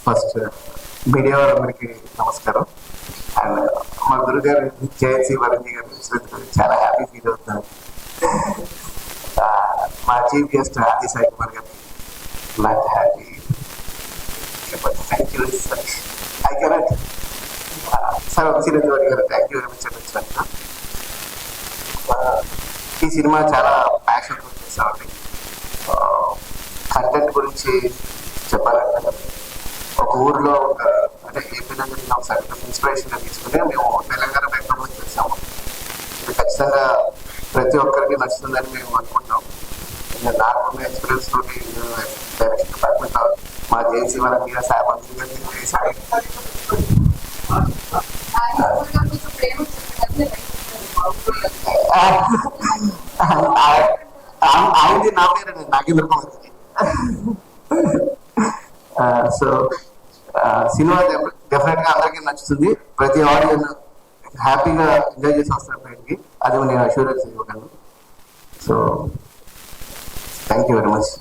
First media వాళ్ళందరికీ నమస్కారం. And మా గురుగారు జయంతి వరంజీ గారు చూసినందుకు చాలా హ్యాపీ ఫీల్ అవుతున్నాను. మా చీఫ్ గెస్ట్ ఆది సాయి కుమార్ గారు నాకు happy thank you sir. I cannot sir Chiranjeevi గారు థ్యాంక్ యూ వెరీ మచ్ వచ్చినందుకు. ఈ సినిమా చాలా ప్యాషన్ చేసామండి. కంటెంట్ గురించి చెప్పాలంటే ఒక ఊర్లో ఒక అంటే ఏపీ నుంచి ఒకసారి ఇన్స్పిరేషన్ గా తీసుకుని మేము తెలంగాణ బ్యాక్గ్రౌండ్ చేసాము. ఇది ఖచ్చితంగా ప్రతి ఒక్కరికి నచ్చుతుందని మేము అనుకుంటాం. ఇంకా నాకున్న ఎక్స్పీరియన్స్ తోటి డైరెక్షన్ డిపార్ట్మెంట్ మా జేసీ వాళ్ళ మీద సాయి ఆయనది నా పేరు Nagendra Kumar. So cinema definite గా అందరికీ నచ్చుతుంది. ప్రతి ఆడియన్స్ హ్యాపీగా ఎంజాయ్ చేసి వస్తారు బయటికి. అది నేను అష్యూరెన్స్ ఇవ్వగలను. So thank you very much.